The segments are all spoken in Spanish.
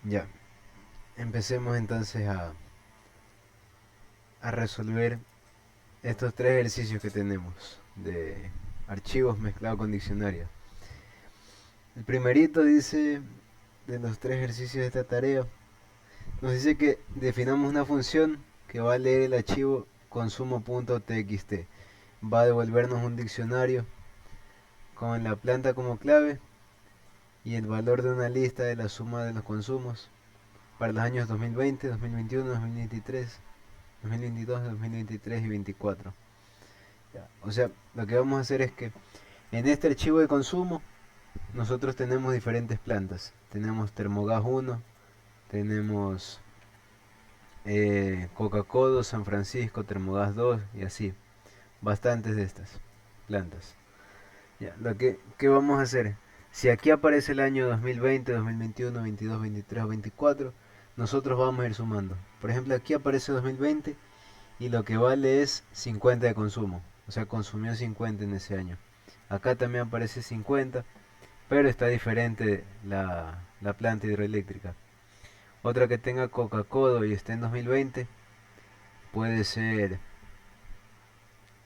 Ya, empecemos entonces a resolver estos tres ejercicios que tenemos de archivos mezclados con diccionarios. El primerito dice, de los tres ejercicios de esta tarea, nos dice que definamos una función que va a leer el archivo consumo.txt. Va a devolvernos un diccionario con la planta como clave y el valor de una lista de la suma de los consumos para los años 2020, 2021, 2023, 2022, 2023 y 2024. O sea, lo que vamos a hacer es que en este archivo de consumo nosotros tenemos diferentes plantas. Tenemos Termogas 1, tenemos Coca-Cola, San Francisco, Termogas 2 y así. Bastantes de estas plantas. Ya, ¿qué vamos a hacer? Si aquí aparece el año 2020, 2021, 22, 23 o 24, nosotros vamos a ir sumando. Por ejemplo, aquí aparece 2020 y lo que vale es 50 de consumo. O sea, consumió 50 en ese año. Acá también aparece 50, pero está diferente la planta hidroeléctrica. Otra que tenga Coca-Cola y esté en 2020 puede ser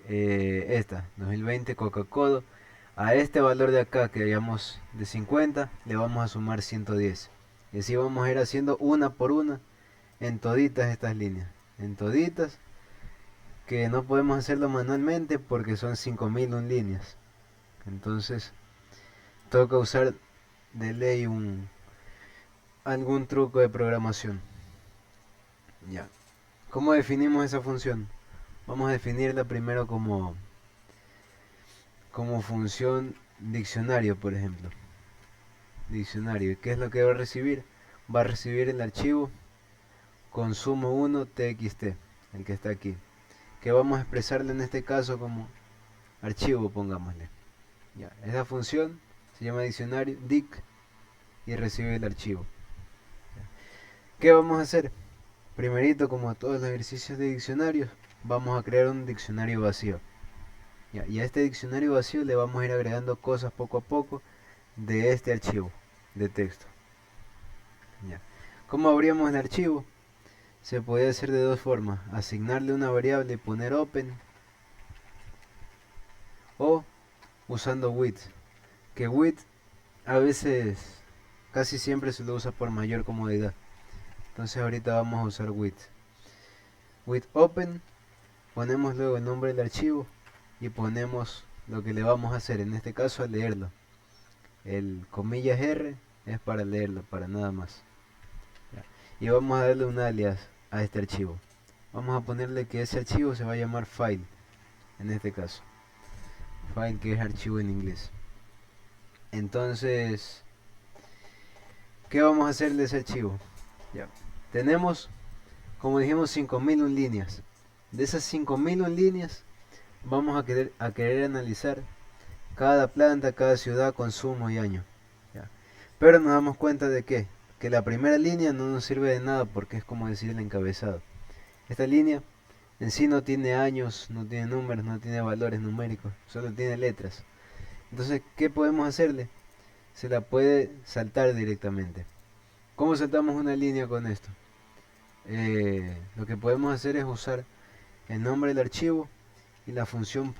esta, 2020 Coca-Cola. A este valor de acá que hayamos de 50 le vamos a sumar 110. Y así vamos a ir haciendo una por una en toditas estas líneas. En toditas, que no podemos hacerlo manualmente porque son 5001 líneas. Entonces toca usar de ley algún truco de programación. Ya. ¿Cómo definimos esa función? Vamos a definirla primero como función diccionario, por ejemplo. Diccionario. ¿Qué es lo que va a recibir? Va a recibir el archivo consumo1.txt, el que está aquí. Que vamos a expresarle en este caso como archivo, pongámosle. Ya. Esa función se llama diccionario dic y recibe el archivo. ¿Qué vamos a hacer? Primerito, como todos los ejercicios de diccionarios, vamos a crear un diccionario vacío. Ya, y a este diccionario vacío le vamos a ir agregando cosas poco a poco de este archivo de texto. Ya. ¿Cómo abríamos el archivo? Se puede hacer de dos formas: asignarle una variable y poner open, o usando with. Que with a veces, casi siempre se lo usa por mayor comodidad. Entonces ahorita vamos a usar with. With open ponemos luego el nombre del archivo y ponemos lo que le vamos a hacer, en este caso a leerlo. El comillas R es para leerlo, para nada más. Y vamos a darle un alias a este archivo. Vamos a ponerle que ese archivo se va a llamar file, en este caso. File, que es archivo en inglés. Entonces, ¿qué vamos a hacer de ese archivo? Ya. Tenemos, como dijimos, 5001 líneas. De esas 5001 líneas, vamos a querer analizar cada planta, cada ciudad, consumo y año. ¿Ya? Pero nos damos cuenta de que la primera línea no nos sirve de nada porque es como decir el encabezado. Esta línea en sí no tiene años, no tiene números, no tiene valores numéricos, solo tiene letras. Entonces, ¿qué podemos hacerle? Se la puede saltar directamente. ¿Cómo saltamos una línea con esto? Lo que podemos hacer es usar el nombre del archivo y la función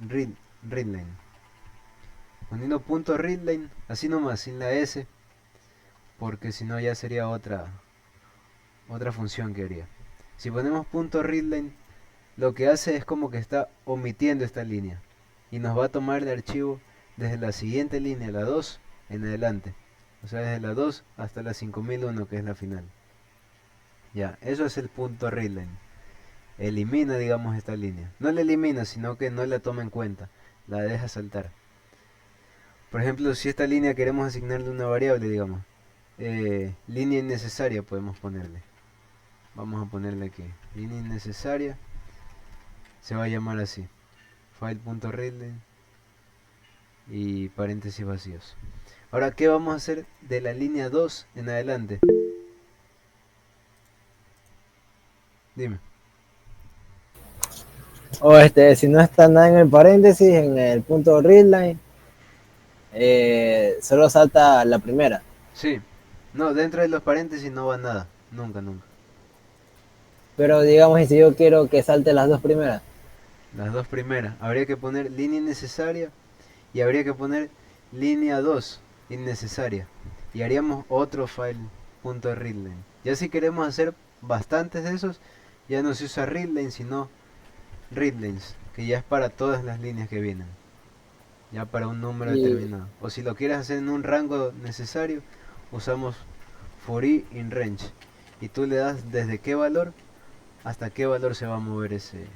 .readline. Poniendo .readline, así nomás, sin la S, porque si no ya sería otra función que haría. Si ponemos .readline, lo que hace es como que está omitiendo esta línea y nos va a tomar el archivo desde la siguiente línea, la 2, en adelante. O sea, desde la 2 hasta la 5001, que es la final. Ya, eso es el .readline. Elimina, digamos, esta línea. No la elimina, sino que no la toma en cuenta. La deja saltar. Por ejemplo, si esta línea queremos asignarle una variable, digamos, línea innecesaria podemos ponerle. Vamos a ponerle aquí. Línea innecesaria se va a llamar así. File.readline y paréntesis vacíos. Ahora, ¿qué vamos a hacer de la línea 2 en adelante? Dime. O si no está nada en el paréntesis, en el punto readline, solo salta la primera. Sí. No, dentro de los paréntesis no va nada. Nunca, nunca. Pero digamos, y si yo quiero que salte las dos primeras. Las dos primeras. Habría que poner línea innecesaria y habría que poner línea 2 innecesaria. Y haríamos otro file punto .readline. Ya si queremos hacer bastantes de esos, ya no se usa readline sino readlines, que ya es para todas las líneas que vienen. Ya para un número Y, determinado. O si lo quieres hacer en un rango necesario, usamos for i in range. Y tú le das desde qué valor hasta qué valor se va a mover ese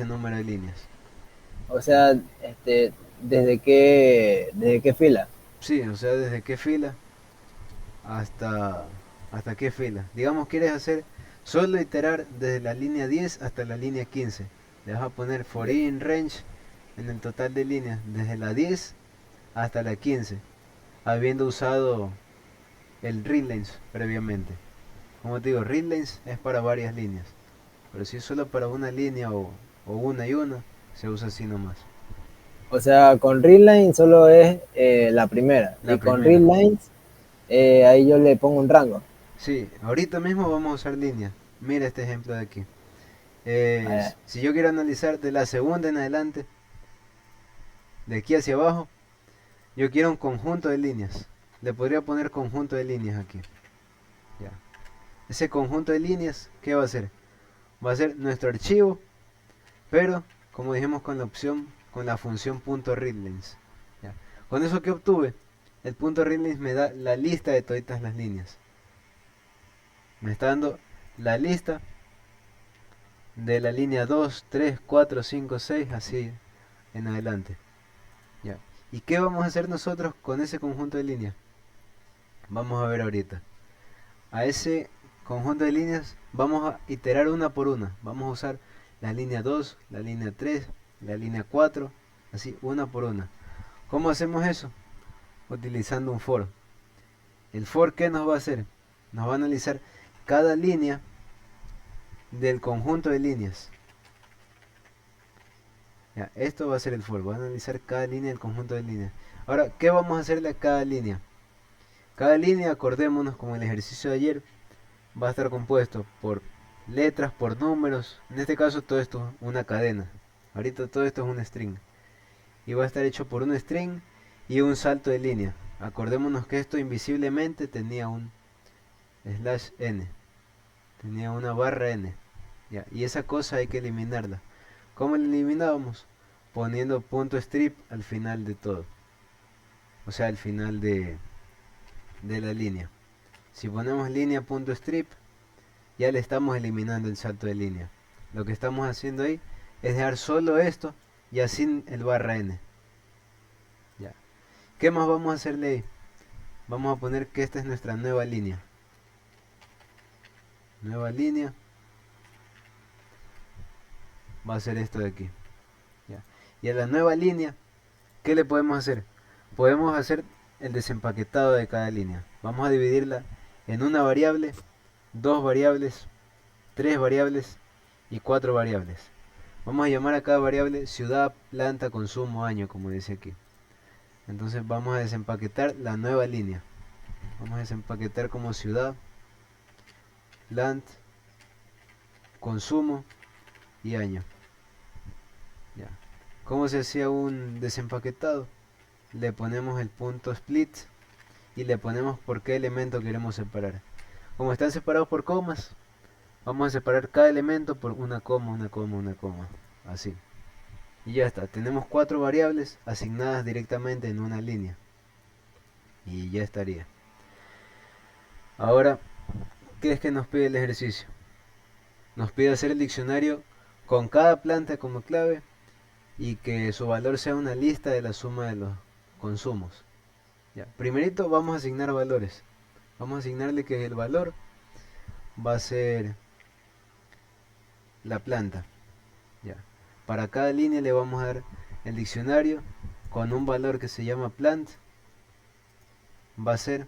número de líneas. o sea, ¿desde qué fila? Sí, o sea, desde qué fila hasta, hasta qué fila. Digamos, quieres hacer solo iterar desde la línea 10 hasta la línea 15. Le vas a poner for i in range en el total de líneas desde la 10 hasta la 15, habiendo usado el readlines previamente. Como te digo, readlines es para varias líneas, pero si es solo para una línea o una y una, se usa así nomás. O sea, con readline solo es la primera. La Y con primera. readlines, ahí yo le pongo un rango. Sí, ahorita mismo vamos a usar líneas. Mira este ejemplo de aquí. Eh, Si yo quiero analizar de la segunda en adelante, de aquí hacia abajo, yo quiero un conjunto de líneas. Le podría poner conjunto de líneas aquí. Ya. Ese conjunto de líneas, ¿qué va a ser? Va a ser nuestro archivo, pero como dijimos con la opción, con la función .readlines. Ya. Con eso que obtuve, el .readlines me da la lista de todas las líneas. Me está dando la lista de la línea 2, 3, 4, 5, 6, así en adelante. Ya. ¿Y qué vamos a hacer nosotros con ese conjunto de líneas? Vamos a ver ahorita. A ese conjunto de líneas vamos a iterar una por una. Vamos a usar la línea 2, la línea 3, la línea 4, así una por una. ¿Cómo hacemos eso? Utilizando un for. ¿El for qué nos va a hacer? Nos va a analizar cada línea del conjunto de líneas. Ya, esto va a ser el for. Va a analizar cada línea del conjunto de líneas. Ahora, ¿qué vamos a hacerle a cada línea? Cada línea, acordémonos como el ejercicio de ayer, va a estar compuesto por letras, por números. En este caso todo esto es una cadena. Ahorita todo esto es un string. Y va a estar hecho por un string y un salto de línea. Acordémonos que esto invisiblemente tenía un slash n. Tenía una barra n. Ya, y esa cosa hay que eliminarla. ¿Cómo la eliminábamos? Poniendo punto strip al final de todo. O sea, al final de la línea. Si ponemos línea.strip, ya le estamos eliminando el salto de línea. Lo que estamos haciendo ahí es dejar solo esto y sin el barra n. Ya. ¿Qué más vamos a hacerle ahí? Vamos a poner que esta es nuestra nueva línea. Nueva línea va a ser esto de aquí. Ya. Y a la nueva línea, ¿qué le podemos hacer? Podemos hacer el desempaquetado de cada línea. Vamos a dividirla en una variable, dos variables, tres variables y cuatro variables. Vamos a llamar a cada variable ciudad, planta, consumo, año, como dice aquí. Entonces vamos a desempaquetar la nueva línea. Vamos a desempaquetar como ciudad, plant, consumo y año. Ya. ¿Cómo se hacía un desempaquetado? Le ponemos el punto split y le ponemos por qué elemento queremos separar. Como están separados por comas, vamos a separar cada elemento por una coma, una coma, una coma. Así. Y ya está. Tenemos cuatro variables asignadas directamente en una línea. Y ya estaría. Ahora, ¿qué es que nos pide el ejercicio? Nos pide hacer el diccionario con cada planta como clave y que su valor sea una lista de la suma de los consumos. Ya. Primerito vamos a asignar valores. Vamos a asignarle que el valor va a ser la planta. Ya. Para cada línea le vamos a dar el diccionario con un valor que se llama plant. Va a ser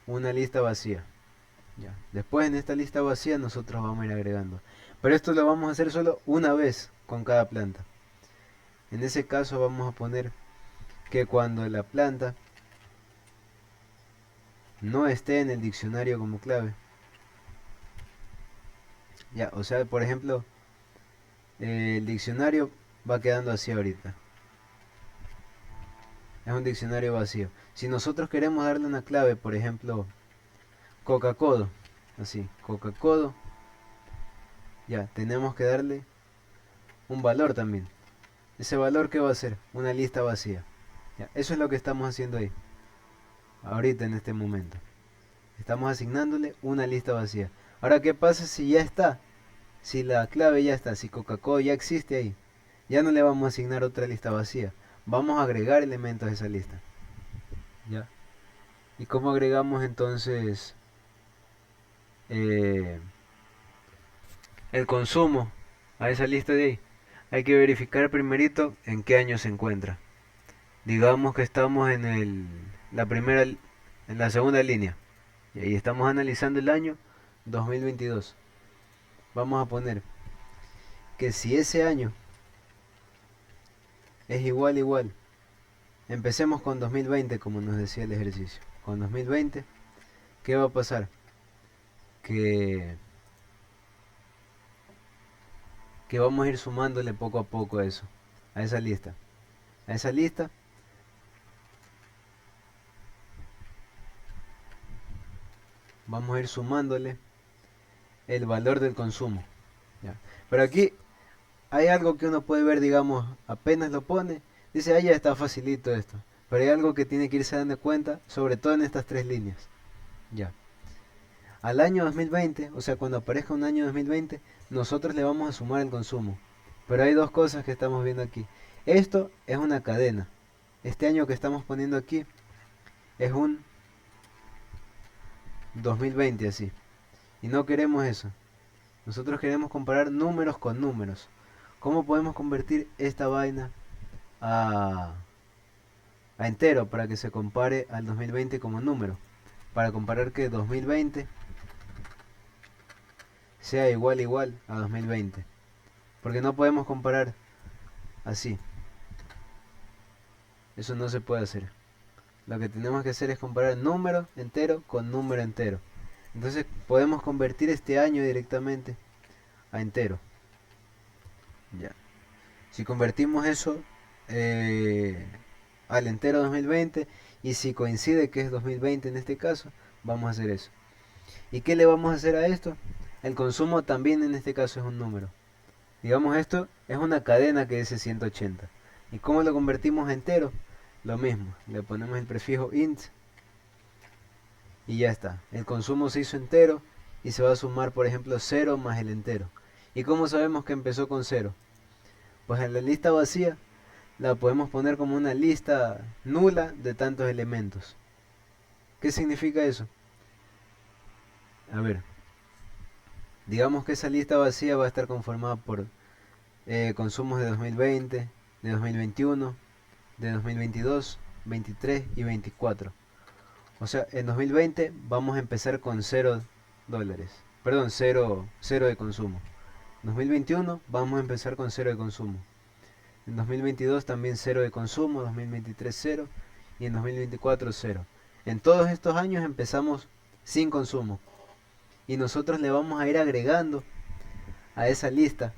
una lista vacía. Ya. Después en esta lista vacía nosotros vamos a ir agregando. Pero esto lo vamos a hacer solo una vez con cada planta. En ese caso vamos a poner que cuando la planta no esté en el diccionario como clave. Ya, o sea, por ejemplo, el diccionario va quedando así ahorita. Es un diccionario vacío. Si nosotros queremos darle una clave, por ejemplo, Coca-Codo, así, Coca-Codo, ya, tenemos que darle un valor también. Ese valor, ¿qué va a ser? Una lista vacía. Ya, eso es lo que estamos haciendo ahí, ahorita en este momento. Estamos asignándole una lista vacía. Ahora, ¿qué pasa si ya está? Si la clave ya está, si Coca-Cola ya existe ahí, ya no le vamos a asignar otra lista vacía. Vamos a agregar elementos a esa lista. ¿Ya? ¿Y cómo agregamos entonces eh, el consumo a esa lista de ahí? Hay que verificar primerito en qué año se encuentra. Digamos que estamos en en la segunda línea. Y ahí estamos analizando el año 2022. Vamos a poner que si ese año es igual, empecemos con 2020 como nos decía el ejercicio. Con 2020, ¿qué va a pasar? Que, que vamos a ir sumándole poco a poco a eso, a esa lista. A esa lista vamos a ir sumándole el valor del consumo. ¿Ya? Pero aquí hay algo que uno puede ver, digamos, apenas lo pone, dice, ah, ya está facilito esto. Pero hay algo que tiene que irse dando cuenta, sobre todo en estas tres líneas. Ya. Al año 2020, o sea, cuando aparezca un año 2020, nosotros le vamos a sumar el consumo. Pero hay dos cosas que estamos viendo aquí. Esto es una cadena. Este año que estamos poniendo aquí es un 2020 así. Y no queremos eso. Nosotros queremos comparar números con números. ¿Cómo podemos convertir esta vaina a, a entero para que se compare al 2020 como número? Para comparar que 2020 sea igual a 2020. Porque no podemos comparar así. Eso no se puede hacer. Lo que tenemos que hacer es comparar número entero con número entero. Entonces podemos convertir este año directamente a entero. Ya. Si convertimos eso eh, al entero 2020 y si coincide que es 2020 en este caso, vamos a hacer eso. ¿Y qué le vamos a hacer a esto? El consumo también en este caso es un número. Digamos esto es una cadena que dice 180. ¿Y cómo lo convertimos a entero? Lo mismo, le ponemos el prefijo int y ya está. El consumo se hizo entero y se va a sumar, por ejemplo, 0 más el entero. ¿Y cómo sabemos que empezó con 0? Pues en la lista vacía la podemos poner como una lista nula de tantos elementos. ¿Qué significa eso? A ver, digamos que esa lista vacía va a estar conformada por consumos de 2020, de 2021, de 2022, 23 y 24. O sea, en 2020 vamos a empezar con $0. Perdón, cero de consumo. En 2021 vamos a empezar con 0 de consumo. En 2022 también 0 de consumo, 2023 0 y en 2024 0. En todos estos años empezamos sin consumo y nosotros le vamos a ir agregando a esa lista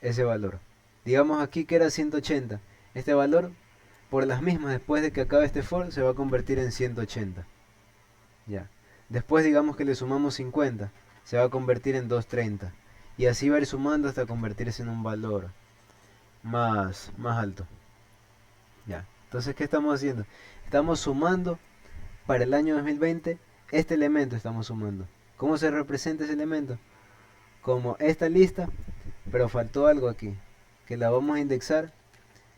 ese valor. Digamos aquí que era 180. Este valor, por las mismas, después de que acabe este for, se va a convertir en 180. Ya. Después digamos que le sumamos 50, se va a convertir en 230. Y así va a ir sumando hasta convertirse en un valor más alto. Ya. Entonces, ¿qué estamos haciendo? Estamos sumando para el año 2020 este elemento estamos sumando. ¿Cómo se representa ese elemento? Como esta lista, pero faltó algo aquí, que la vamos a indexar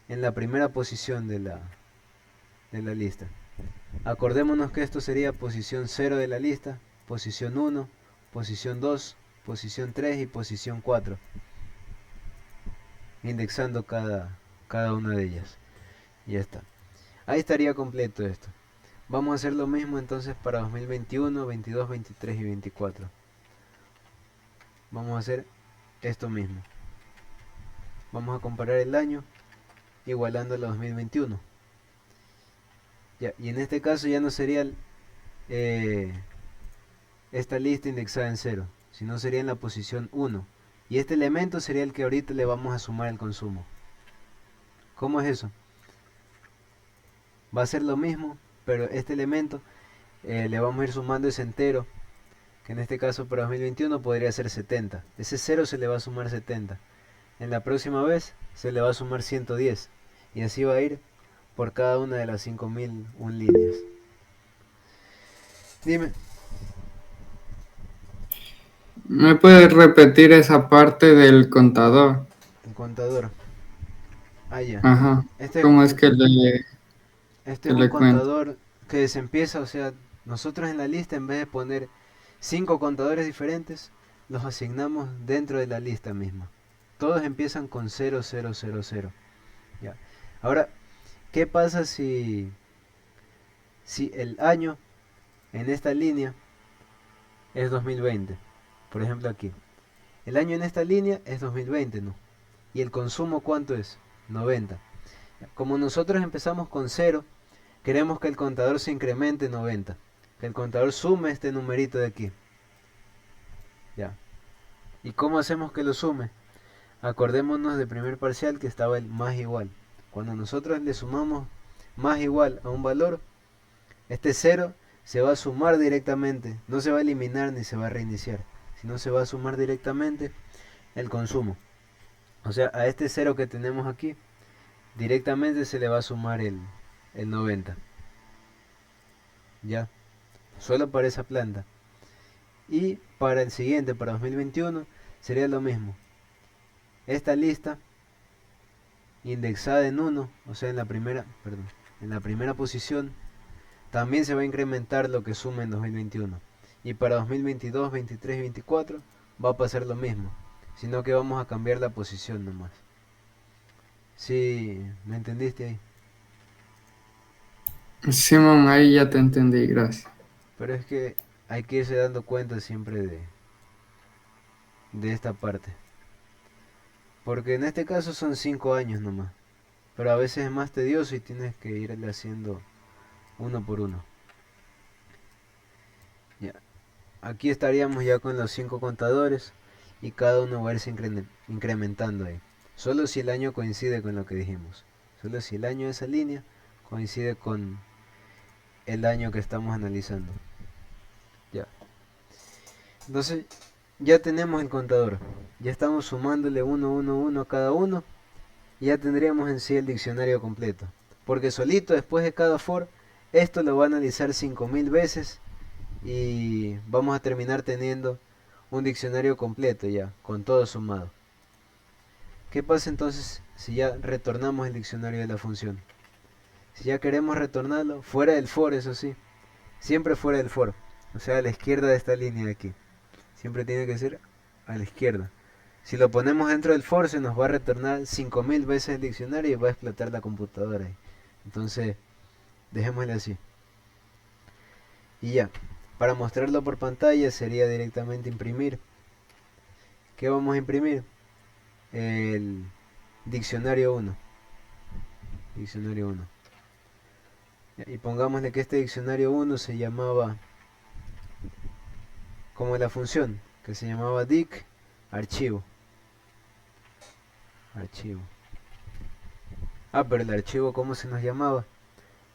en la primera posición de la lista. Acordémonos que esto sería posición 0 de la lista, posición 1, posición 2, posición 3 y posición 4, indexando cada una de ellas. Y ya está. Ahí estaría completo esto. Vamos a hacer lo mismo entonces para 2021, 22, 23 y 24. Vamos a hacer esto mismo. Vamos a comparar el año igualando a 2021. Ya, y en este caso ya no sería eh, esta lista indexada en cero, sino sería en la posición 1. Y este elemento sería el que ahorita le vamos a sumar el consumo. ¿Cómo es eso? Va a ser lo mismo, pero este elemento le vamos a ir sumando ese entero, que en este caso para 2021 podría ser 70. Ese cero se le va a sumar 70. En la próxima vez se le va a sumar 110. Y así va a ir por cada una de las 5001 líneas. Dime, ¿Me puedes repetir esa parte del contador? el contador. Ah, ya. Ajá. Este es ¿Cómo es un, este que es un le cuento? contador que se empieza, o sea, nosotros en la lista en vez de poner 5 contadores diferentes, los asignamos dentro de la lista misma. Todos empiezan con 0000. Ya. Ahora, ¿qué pasa si el año en esta línea es 2020? Por ejemplo aquí. El año en esta línea es 2020, ¿no? ¿Y el consumo cuánto es? 90. Como nosotros empezamos con 0, queremos que el contador se incremente 90. Que el contador sume este numerito de aquí. Ya. ¿Y cómo hacemos que lo sume? Acordémonos del primer parcial que estaba el más igual. Cuando nosotros le sumamos más igual a un valor, este 0 se va a sumar directamente. No se va a eliminar ni se va a reiniciar, sino se va a sumar directamente el consumo. O sea, a este 0 que tenemos aquí, directamente se le va a sumar el 90. Ya, solo para esa planta. Y para el siguiente, para 2021, sería lo mismo. Esta lista indexada en 1, o sea, en la primera posición, también se va a incrementar lo que suma en 2021. Y para 2022, 23 y 24 va a pasar lo mismo, sino que vamos a cambiar la posición nomás. Sí, ¿me entendiste ahí? Simón, ahí ya te entendí, gracias. Pero es que hay que irse dando cuenta siempre de esta parte. Porque en este caso son 5 años nomás. Pero a veces es más tedioso y tienes que irle haciendo uno por uno. Ya. Aquí estaríamos ya con los 5 contadores y cada uno va a irse incrementando ahí. Solo si el año coincide con lo que dijimos. Solo si el año de esa línea coincide con el año que estamos analizando. Ya. Entonces ya tenemos el contador. Ya estamos sumándole 1, 1, 1 a cada uno. Y ya tendríamos en sí el diccionario completo. Porque solito después de cada for, esto lo va a analizar 5000 veces y vamos a terminar teniendo un diccionario completo ya, con todo sumado. ¿Qué pasa entonces si ya retornamos el diccionario de la función? Si ya queremos retornarlo, fuera del for, eso sí, siempre fuera del for, o sea, a la izquierda de esta línea de aquí. Siempre tiene que ser a la izquierda. Si lo ponemos dentro del for, se nos va a retornar 5000 veces el diccionario y va a explotar la computadora ahí. Entonces, dejémosle así. Y ya, para mostrarlo por pantalla sería directamente imprimir. ¿Qué vamos a imprimir? El diccionario 1. Diccionario 1. Y pongámosle que este diccionario 1 se llamaba como la función, que se llamaba dic archivo. Archivo. Ah, pero el archivo, ¿cómo se nos llamaba?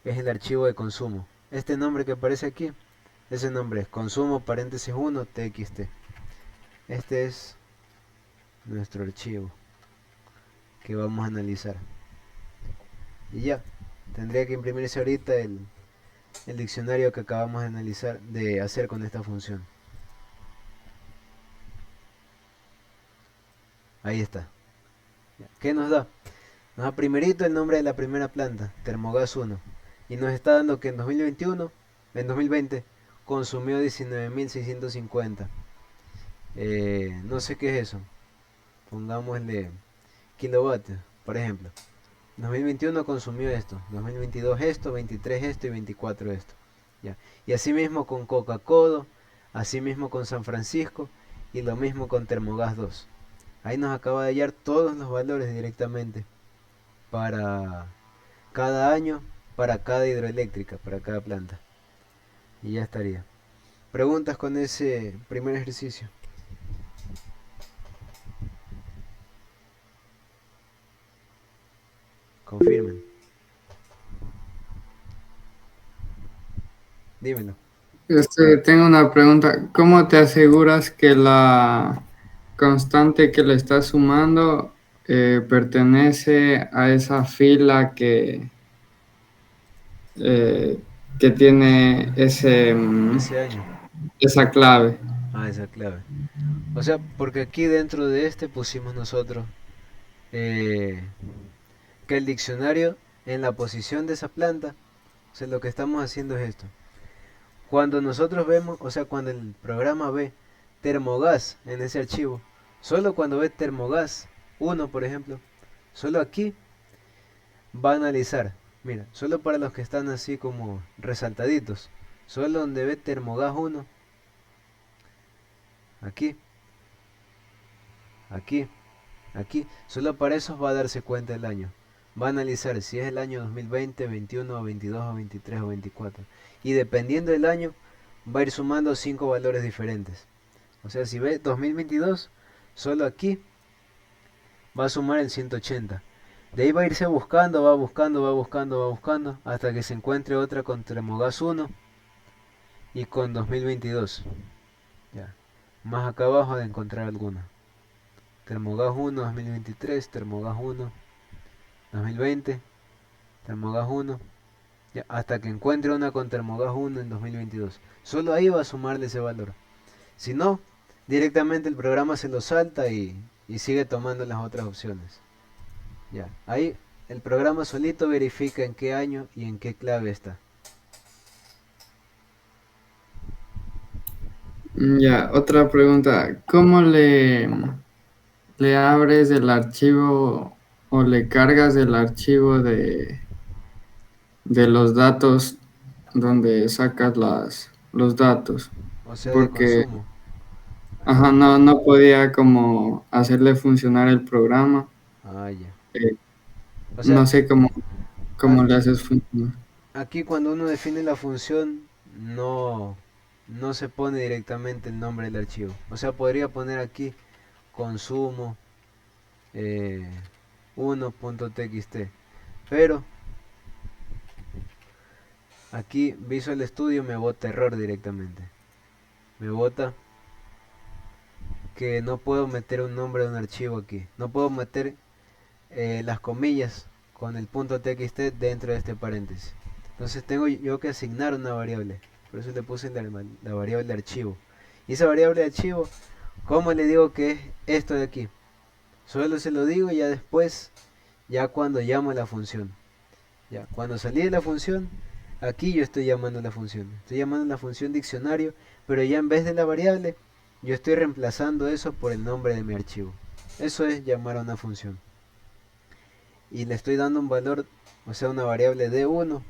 Es el archivo de consumo. Este nombre que aparece aquí, ese nombre es consumo paréntesis 1 txt. Este es nuestro archivo que vamos a analizar. Y ya, tendría que imprimirse ahorita el diccionario que acabamos de analizar, de hacer con esta función. Ahí está. ¿Qué nos da? Nos da primerito el nombre de la primera planta, Termogas 1. Y nos está dando que en 2021, en 2020, consumió 19.650. No sé qué es eso. Pongámosle kilovatios, por ejemplo. 2021 consumió esto, 2022 esto, 23 esto y 24 esto. Ya. Y así mismo con Coca-Cola, así mismo con San Francisco y lo mismo con Termogas 2. Ahí nos acaba de hallar todos los valores directamente para cada año, para cada hidroeléctrica, para cada planta. Y ya estaría. ¿Preguntas con ese primer ejercicio? Confirmen. Dímelo. Tengo una pregunta. ¿Cómo te aseguras que la constante que le estás sumando pertenece a esa fila eh, que tiene Ese año. esa clave? Ah, esa clave. O sea, porque aquí dentro de este pusimos nosotros eh, que el diccionario en la posición de esa planta, o sea, lo que estamos haciendo es esto. Cuando nosotros vemos, o sea, cuando el programa ve termogas en ese archivo, solo cuando ve termogas 1, por ejemplo, solo aquí va a analizar. Mira, solo para los que están así como resaltaditos, solo donde ve termogas 1, aquí, aquí, aquí, solo para esos va a darse cuenta el año. Va a analizar si es el año 2020, 21, 22 o 23 o 24. Y dependiendo del año, va a ir sumando 5 valores diferentes. O sea, si ve 2022, solo aquí va a sumar el 180. De ahí va a irse buscando, va buscando, va buscando, va buscando, hasta que se encuentre otra con Termogas 1 y con 2022. Ya. Más acá abajo de encontrar alguna. Termogas 1, 2023, Termogas 1, 2020, Termogas 1. Ya, hasta que encuentre una con Termogas 1 en 2022. Solo ahí va a sumarle ese valor. Si no, directamente el programa se lo salta y sigue tomando las otras opciones. Ya, ahí el programa solito verifica en qué año y en qué clave está. Ya, otra pregunta. ¿Cómo le abres el archivo o le cargas el archivo de los datos donde sacas los datos? O sea, de Porque, consumo. ajá, no podía como hacerle funcionar el programa. Ah, ya. Eh, O sea, no sé cómo le aquí, haces funcionar. aquí cuando uno define la función, no se pone directamente el nombre del archivo. O sea, podría poner aquí consumo eh, 1.txt. Pero aquí Visual Studio me bota error directamente. Me bota que no puedo meter un nombre de un archivo aquí. No puedo meter las comillas con el punto txt dentro de este paréntesis. Entonces tengo yo que asignar una variable. Por eso le puse la variable de archivo. Y esa variable de archivo, ¿cómo le digo que es esto de aquí? Solo se lo digo ya después, ya cuando llamo la función. Ya, cuando salí de la función, aquí yo estoy llamando la función. Estoy llamando la función diccionario, pero ya en vez de la variable, yo estoy reemplazando eso por el nombre de mi archivo. Eso es llamar a una función. Y le estoy dando un valor, o sea, una variable d1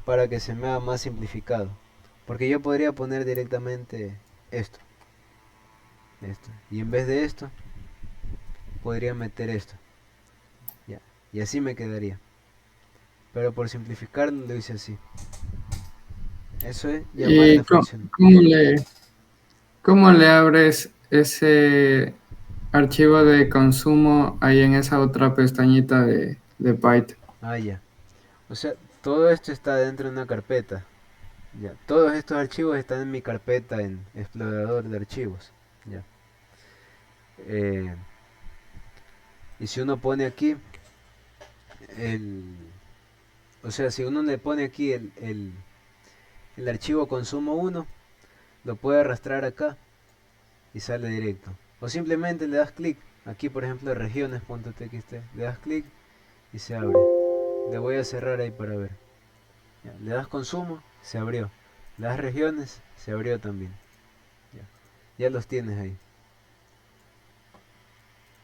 para que se me haga más simplificado. Porque yo podría poner directamente esto, esto. Y en vez de esto, podría meter esto. Ya. Y así me quedaría. Pero por simplificar lo hice así. Eso es llamar a ¿Y la función. cómo le abres ese archivo de consumo ahí en esa otra pestañita de Python? Ah, ya. O sea, todo esto está dentro de una carpeta. Ya. Todos estos archivos están en mi carpeta en explorador de archivos. Ya. Eh, y si uno pone aquí el... O sea, si uno le pone aquí el archivo consumo 1, lo puede arrastrar acá y sale directo. O simplemente le das clic. Aquí, por ejemplo, regiones.txt. Le das clic y se abre. Le voy a cerrar ahí para ver. Ya, le das consumo, se abrió. Le das regiones, se abrió también. Ya, ya los tienes ahí.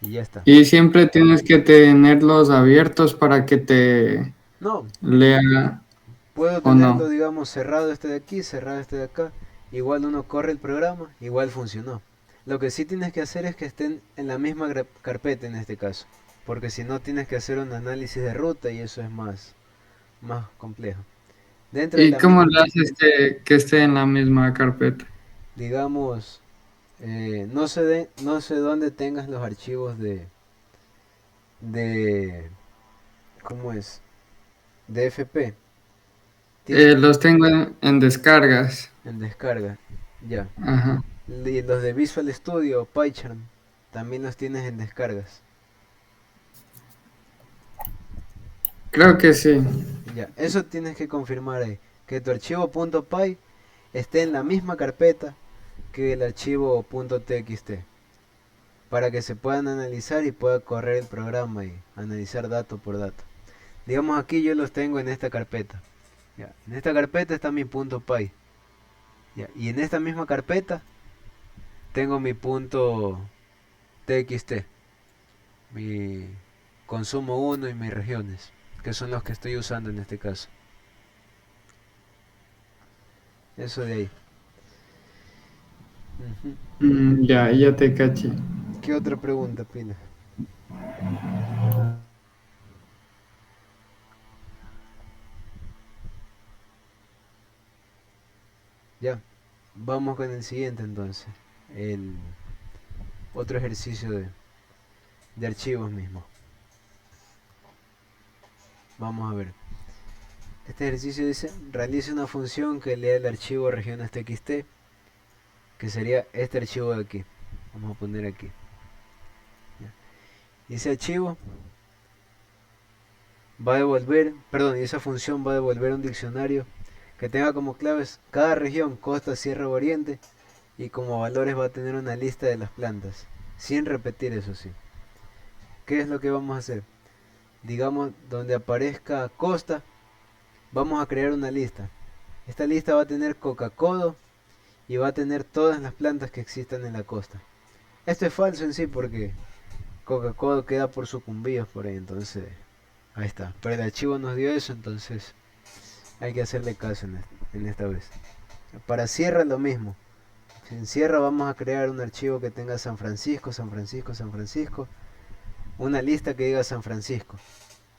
Y ya está. Y siempre tienes que tenerlos abiertos para que te No, lea puedo o tenerlo, no. digamos, cerrado este de aquí, cerrado este de acá. Igual uno corre el programa, igual funcionó. Lo que sí tienes que hacer es que estén en la misma carpeta en este caso. Porque si no tienes que hacer un análisis de ruta y eso es más complejo. Dentro de ¿Y la cómo misma, le haces que esté en la misma carpeta? digamos, no sé dónde tengas los archivos de, ¿cómo es? De FP. Tienes Los tengo en descargas. en descarga, ya. Ajá. Y los de Visual Studio o PyCharm, también los tienes en descargas. Creo que sí. Ya, eso tienes que confirmar ahí, que tu archivo .py esté en la misma carpeta que el archivo .txt, para que se puedan analizar y pueda correr el programa y analizar dato por dato. Digamos aquí yo los tengo en esta carpeta. Ya, en esta carpeta está mi .py. Ya, y en esta misma carpeta tengo mi .txt, mi consumo uno y mis regiones, que son los que estoy usando en este caso. Eso de ahí. Ujú. Ya, ya te caché. ¿Qué otra pregunta, Pina? Ya, vamos con el siguiente entonces. El otro ejercicio de archivos mismo. Vamos a ver. Este ejercicio dice, realice una función que lea el archivo regiones.txt, que sería este archivo de aquí. Vamos a poner aquí. Ya. Y ese archivo va a devolver, perdón, y esa función va a devolver un diccionario que tenga como claves cada región, costa, sierra o oriente, y como valores va a tener una lista de las plantas, sin repetir eso sí. ¿Qué es lo que vamos a hacer? Digamos, donde aparezca costa, vamos a crear una lista. Esta lista va a tener Coca-Cola y va a tener todas las plantas que existan en la costa. Esto es falso en sí porque Coca-Cola queda por sucumbidos por ahí, entonces ahí está. Pero el archivo nos dio eso, entonces hay que hacerle caso en esta vez. Para Sierra lo mismo. En Sierra vamos a crear un archivo que tenga San Francisco, San Francisco, San Francisco. Una lista que diga San Francisco.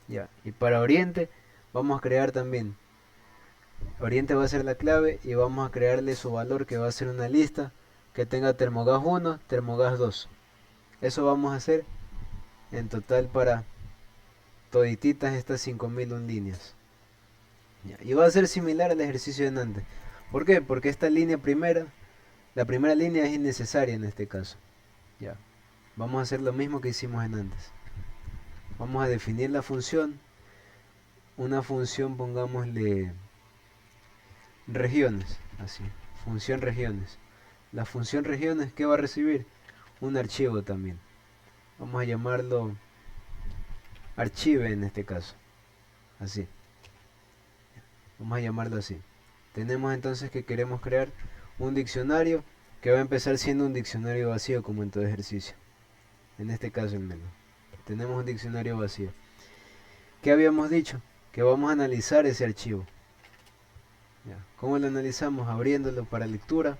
Ya. Y para Oriente vamos a crear también. Oriente va a ser la clave y vamos a crearle su valor que va a ser una lista que tenga termogas 1, termogas 2. Eso vamos a hacer en total para todititas estas 5001 líneas. Ya. Y va a ser similar al ejercicio de antes. ¿Por qué? Porque esta línea primera, la primera línea es innecesaria en este caso. Ya. Vamos a hacer lo mismo que hicimos en antes. Vamos a definir la función. Una función, pongámosle regiones, así, función regiones. La función regiones, ¿qué va a recibir? Un archivo también. Vamos a llamarlo archive en este caso, así. Vamos a llamarlo así. Tenemos entonces que queremos crear un diccionario que va a empezar siendo un diccionario vacío como en todo ejercicio. En este caso al menos. Tenemos un diccionario vacío. ¿Qué habíamos dicho? Que vamos a analizar ese archivo. Ya. ¿Cómo lo analizamos? Abriéndolo para lectura,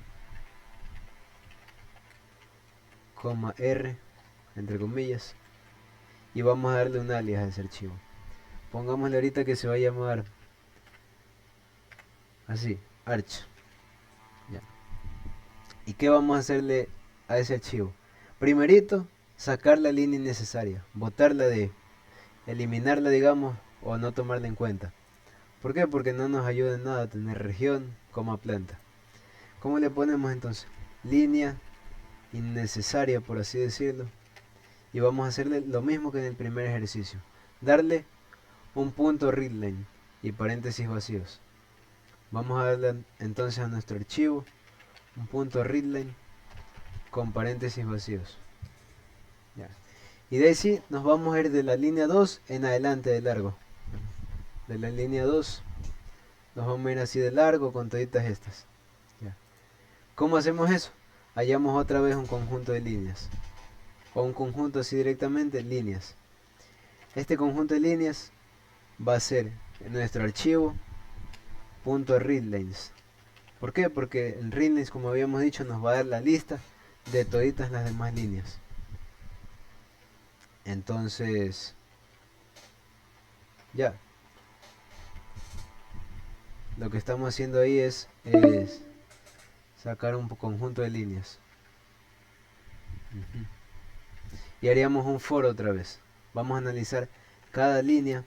coma R, entre comillas, y vamos a darle un alias a ese archivo. Pongámosle ahorita que se va a llamar así, arch. Ya. ¿Y qué vamos a hacerle a ese archivo? Primerito, sacar la línea innecesaria, botarla de, eliminarla digamos, o no tomarla en cuenta. ¿Por qué? Porque no nos ayuda en nada tener región, coma planta. ¿Cómo le ponemos entonces? Línea innecesaria, por así decirlo. Y vamos a hacerle lo mismo que en el primer ejercicio. Darle un punto readline y paréntesis vacíos. Vamos a darle entonces a nuestro archivo un punto readline con paréntesis vacíos. Ya. Y de ahí sí nos vamos a ir de la línea 2 en adelante de largo. De la línea 2 nos vamos a ir así de largo con toditas estas. Ya. ¿Cómo hacemos eso? Hallamos otra vez un conjunto de líneas. O un conjunto así directamente, líneas. Este conjunto de líneas va a ser en nuestro archivo .readlines. ¿Por qué? Porque en readlines, como habíamos dicho, nos va a dar la lista de toditas las demás líneas. Entonces, ya. lo que estamos haciendo ahí es sacar un conjunto de líneas. Ujú. Y haríamos un for otra vez. Vamos a analizar cada línea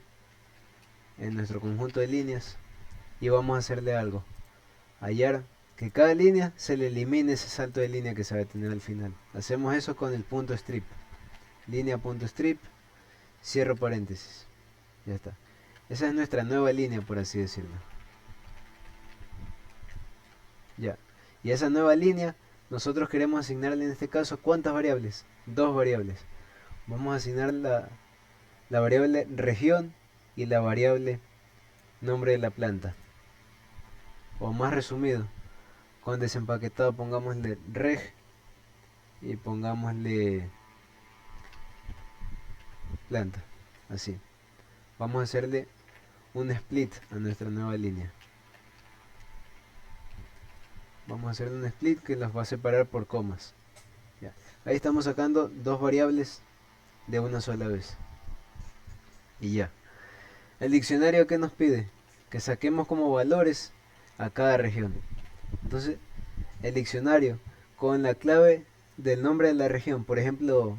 en nuestro conjunto de líneas y vamos a hacerle algo. Hallar que cada línea se le elimine ese salto de línea que se va a tener al final. Hacemos eso con el punto strip. Línea.strip, cierro paréntesis. Ya está. Esa es nuestra nueva línea, por así decirlo. Ya. Y a esa nueva línea nosotros queremos asignarle en este caso ¿cuántas variables? Dos variables. Vamos a asignar la variable región y la variable nombre de la planta. O más resumido, con desempaquetado pongámosle reg y pongámosle planta. Así. Vamos a hacerle un split a nuestra nueva línea. Vamos a hacer un split que las va a separar por comas. Ya. Ahí estamos sacando dos variables de una sola vez. Y ya. El diccionario que nos pide que saquemos como valores a cada región. Entonces, el diccionario con la clave del nombre de la región, por ejemplo,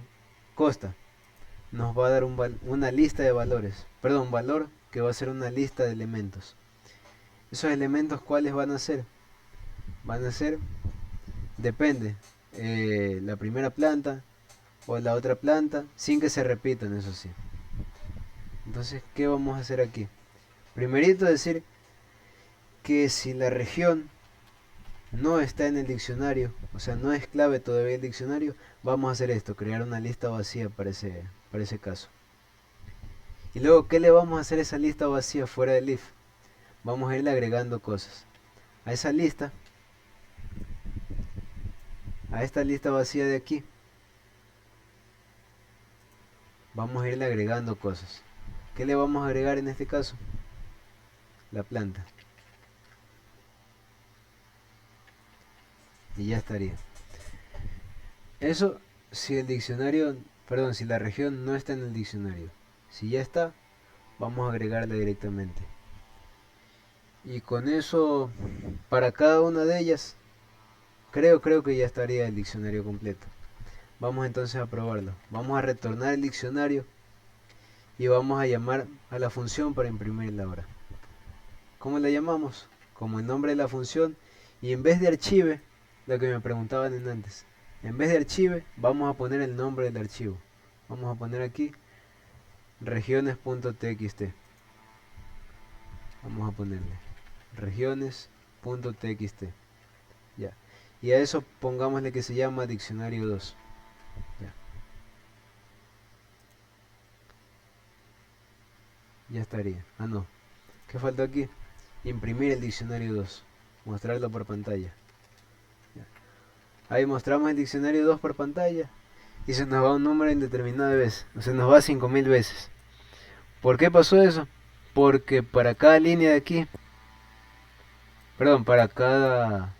costa, nos va a dar una lista de valores. Perdón, un valor que va a ser una lista de elementos. Esos elementos, ¿cuáles van a ser? Van a ser, depende, la primera planta o la otra planta, sin que se repitan, eso sí. Entonces, ¿qué vamos a hacer aquí? Primerito decir que si la región no está en el diccionario, o sea, no es clave todavía el diccionario, vamos a hacer esto, crear una lista vacía para ese caso. Y luego, ¿qué le vamos a hacer a esa lista vacía fuera del if? Vamos a irle agregando cosas. A esa lista, a esta lista vacía de aquí, vamos a irle agregando cosas. ¿Qué le vamos a agregar en este caso? La planta. Y ya estaría. Eso si el diccionario, perdón, si la región no está en el diccionario. Si ya está, vamos a agregarla directamente. Y con eso, para cada una de ellas, creo que ya estaría el diccionario completo. Vamos entonces a probarlo. Vamos a retornar el diccionario y vamos a llamar a la función para imprimirla ahora. ¿Cómo la llamamos? Como el nombre de la función. Y en vez de archive, lo que me preguntaban en antes, en vez de archive, vamos a poner el nombre del archivo. Vamos a poner aquí regiones.txt. Vamos a ponerle regiones.txt. Ya. Y a eso pongámosle que se llama diccionario 2. Ya. Ya estaría. Ah, no. ¿Qué falta aquí? Imprimir el diccionario 2. Mostrarlo por pantalla. Ya. Ahí mostramos el diccionario 2 por pantalla. Y se nos va un número indeterminado de veces. O sea, nos va 5000 veces. ¿Por qué pasó eso? Porque para cada línea de aquí, perdón, para cada,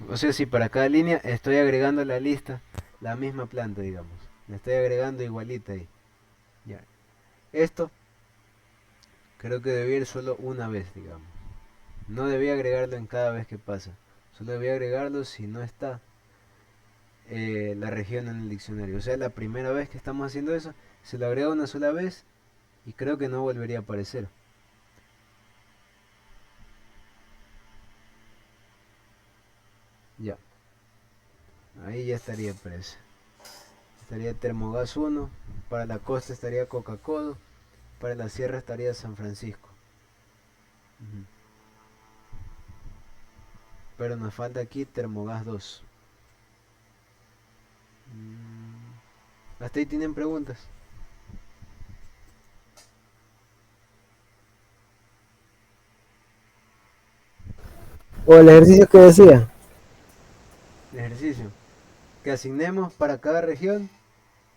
o sea, si para cada línea estoy agregando a la lista la misma planta, digamos. Le estoy agregando igualita ahí. Ya. Esto creo que debía ir solo una vez, digamos. No debía agregarlo en cada vez que pasa. Solo debía agregarlo si no está la región en el diccionario. O sea, la primera vez que estamos haciendo eso, se lo agrega una sola vez y creo que no volvería a aparecer. Ya. Ahí ya estaría preso. Estaría Termogas 1. Para la costa estaría Coca-Cola. Para la sierra estaría San Francisco. Ujú. Pero nos falta aquí Termogas 2. ¿Hasta ahí tienen preguntas? O el ejercicio que decía. El ejercicio. Que asignemos para cada región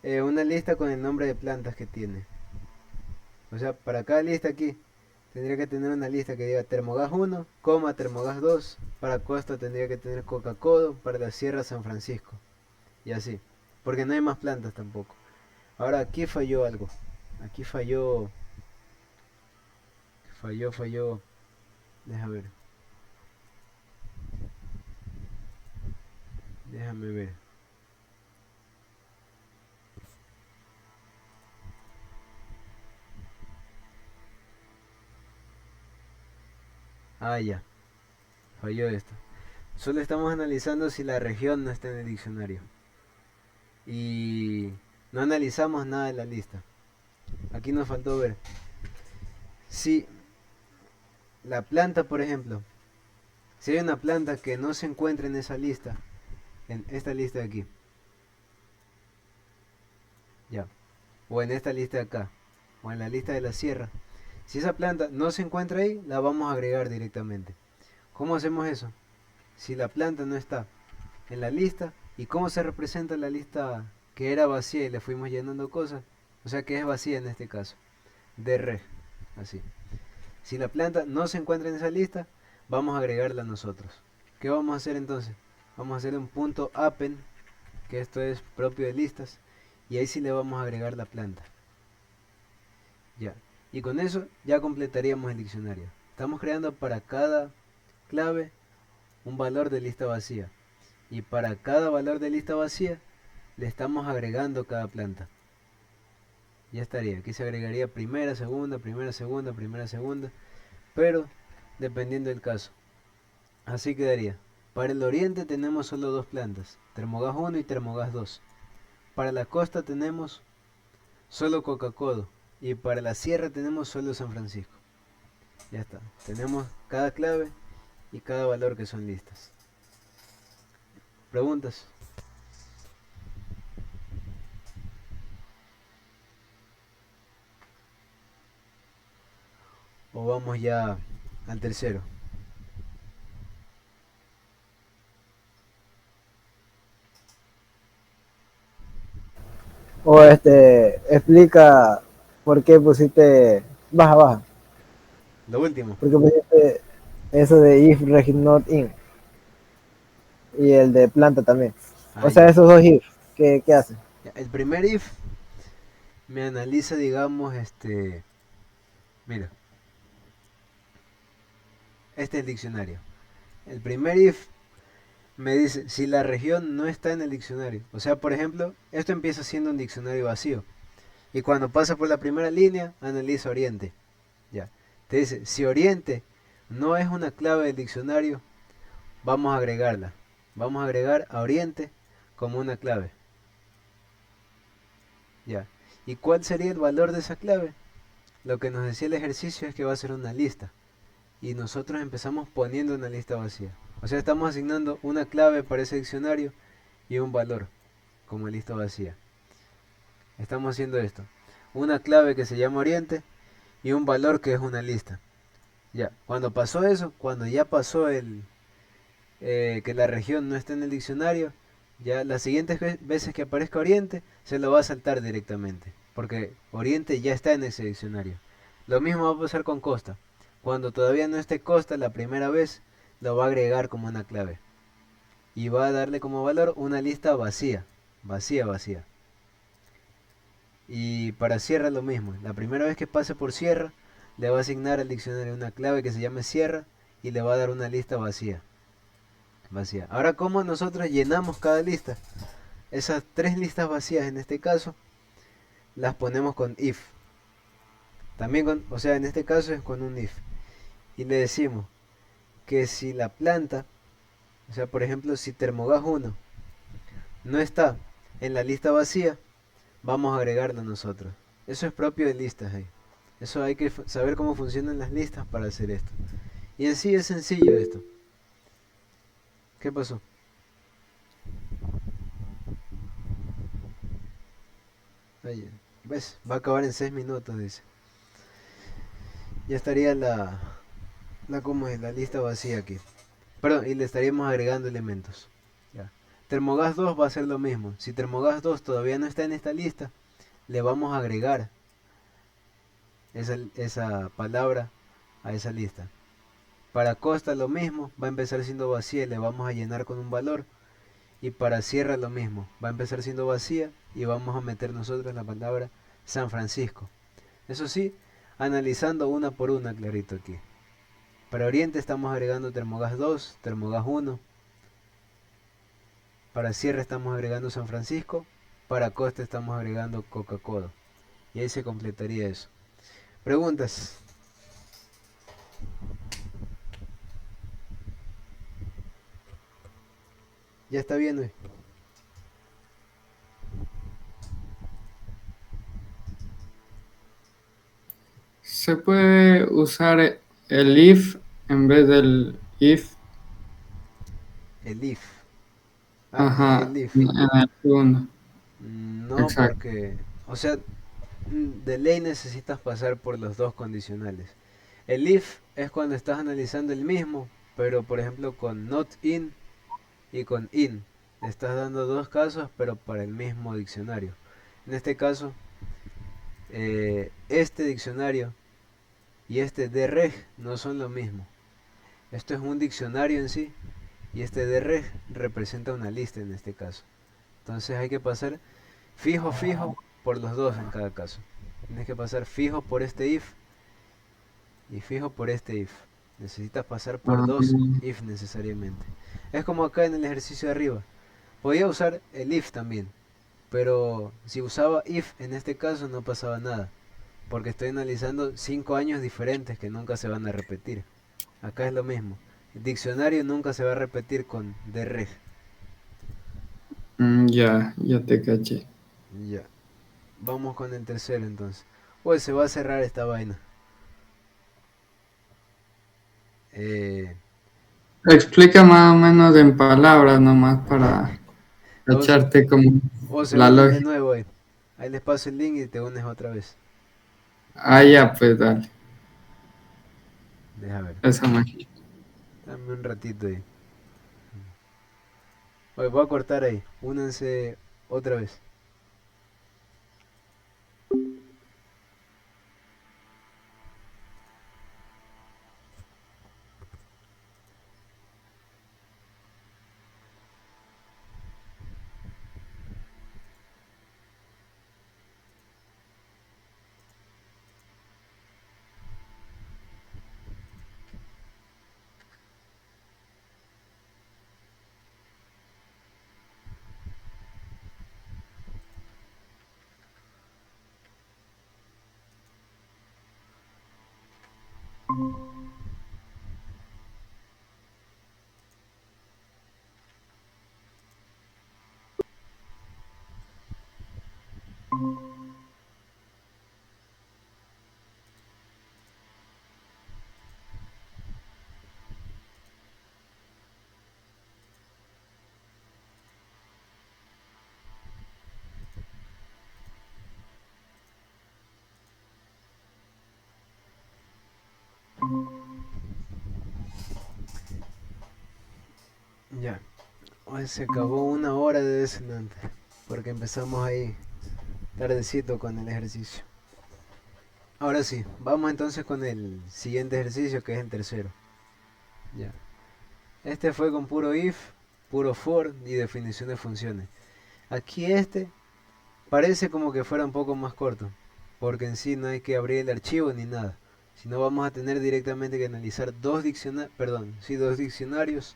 una lista con el nombre de plantas que tiene. O sea, para cada lista aquí tendría que tener una lista que diga Termogas 1, Termogas 2. Para costa tendría que tener Coca-Cola. Para la sierra San Francisco. Y así. Porque no hay más plantas tampoco. Ahora aquí falló algo. Aquí falló. Deja ver. Déjame ver. Ah, ya. Falló esto. Solo estamos analizando si la región no está en el diccionario. Y no analizamos nada de la lista. Aquí nos faltó ver. Si la planta, por ejemplo, si hay una planta que no se encuentra en esta lista de aquí, ya, o en esta lista de acá, o en la lista de la sierra, si esa planta no se encuentra ahí, la vamos a agregar directamente. ¿Cómo hacemos eso? Si la planta no está en la lista, ¿y cómo se representa la lista que era vacía y le fuimos llenando cosas? O sea que es vacía en este caso, de reg, así. Si la planta no se encuentra en esa lista, vamos a agregarla nosotros. ¿Qué vamos a hacer entonces? Vamos a hacer un punto append, que esto es propio de listas, y ahí sí le vamos a agregar la planta. Ya. Y con eso ya completaríamos el diccionario. Estamos creando para cada clave un valor de lista vacía. Y para cada valor de lista vacía le estamos agregando cada planta. Ya estaría. Aquí se agregaría primera, segunda, primera, segunda, primera, segunda. Pero dependiendo del caso. Así quedaría. Para el oriente tenemos solo dos plantas, Termogas 1 y Termogas 2. Para la costa tenemos solo Coca-Codo. Y para la sierra tenemos solo San Francisco. Ya está. Tenemos cada clave y cada valor que son listas. ¿Preguntas? ¿O vamos ya al tercero? O explica por qué pusiste, baja, baja, Lo último. por qué pusiste eso de if reg not in y el de planta también. Ah, O sea, ya. esos dos if, ¿qué hacen? Ya, el primer if me analiza, digamos, mira, este es el diccionario. El primer if me dice si la región no está en el diccionario. O sea, por ejemplo, esto empieza siendo un diccionario vacío. Y cuando pasa por la primera línea, analiza Oriente. Ya. Te dice, si Oriente no es una clave del diccionario, vamos a agregarla. Vamos a agregar a Oriente como una clave. Ya. ¿Y cuál sería el valor de esa clave? Lo que nos decía el ejercicio es que va a ser una lista. Y nosotros empezamos poniendo una lista vacía. O sea, estamos asignando una clave para ese diccionario y un valor como lista vacía. Estamos haciendo esto. Una clave que se llama Oriente y un valor que es una lista. Ya, cuando pasó eso, cuando ya pasó que la región no está en el diccionario, ya las siguientes veces que aparezca Oriente se lo va a saltar directamente, porque Oriente ya está en ese diccionario. Lo mismo va a pasar con Costa. Cuando todavía no esté Costa la primera vez, lo va a agregar como una clave y va a darle como valor una lista vacía, vacía, vacía. Y para Sierra lo mismo. La primera vez que pase por Sierra, le va a asignar al diccionario una clave que se llame Sierra y le va a dar una lista vacía. Vacía. Ahora, ¿cómo nosotros llenamos cada lista? Esas tres listas vacías en este caso, las ponemos con if. También o sea, en este caso es con un if. Y le decimos que si la planta, o sea, por ejemplo, si Termogas 1 no está en la lista vacía, vamos a agregarlo nosotros. Eso es propio de listas ahí. Eso hay que saber cómo funcionan las listas para hacer esto. Y en sí es sencillo esto. ¿Qué pasó? Ahí, ¿ves? Va a acabar en 6 minutos, dice. Ya estaría ¿cómo es? La lista vacía aquí. Perdón, y le estaríamos agregando elementos. Ya. Termogas 2 va a ser lo mismo. Si Termogas 2 todavía no está en esta lista, le vamos a agregar esa palabra a esa lista. Para Costa lo mismo, va a empezar siendo vacía y le vamos a llenar con un valor. Y para Sierra lo mismo, va a empezar siendo vacía y vamos a meter nosotros la palabra San Francisco. Eso sí, analizando una por una clarito aquí. Para Oriente estamos agregando Termogas 2, Termogas 1. Para Sierra estamos agregando San Francisco. Para Costa estamos agregando Coca-Cola. Y ahí se completaría eso. Preguntas. Ya está bien hoy. ¿Se puede usar el if en vez del if? El if. Ah, Ajá, el if. en el segundo. No, Exacto. porque, o sea, de ley necesitas pasar por los dos condicionales. El if es cuando estás analizando el mismo, pero por ejemplo con not in y con in. Le estás dando dos casos, pero para el mismo diccionario. En este caso, este diccionario y este dereg no son lo mismo. Esto es un diccionario en sí y este dereg representa una lista en este caso. Entonces hay que pasar fijo por los dos en cada caso. Tienes que pasar fijo por este if y fijo por este if. Necesitas pasar por Ah, dos if necesariamente. Es como acá en el ejercicio de arriba. Podía usar el if también, pero si usaba if en este caso no pasaba nada, porque estoy analizando 5 años diferentes que nunca se van a repetir. Acá es lo mismo. El diccionario nunca se va a repetir con derreg. ya, ya te caché. Ya. Vamos con el tercero entonces. Pues se va a cerrar esta vaina. Eh, Explica más o menos en palabras nomás para o, cacharte como o se la unen de lógica. nuevo ahí. Ahí les paso el link y te unes otra vez. Ah, ya, pues dale. Deja ver. Eso me... Dame un ratito ahí. Oye, voy a cortar ahí. Únanse otra vez. Ya. Hoy se acabó 1 hora de descenante. Porque empezamos ahí tardecito con el ejercicio. Ahora sí, vamos entonces con el siguiente ejercicio que es el tercero. Ya. Este fue con puro if, puro for y definición de funciones. Aquí este parece como que fuera un poco más corto, porque en sí no hay que abrir el archivo ni nada, sino vamos a tener directamente que analizar dos diccionarios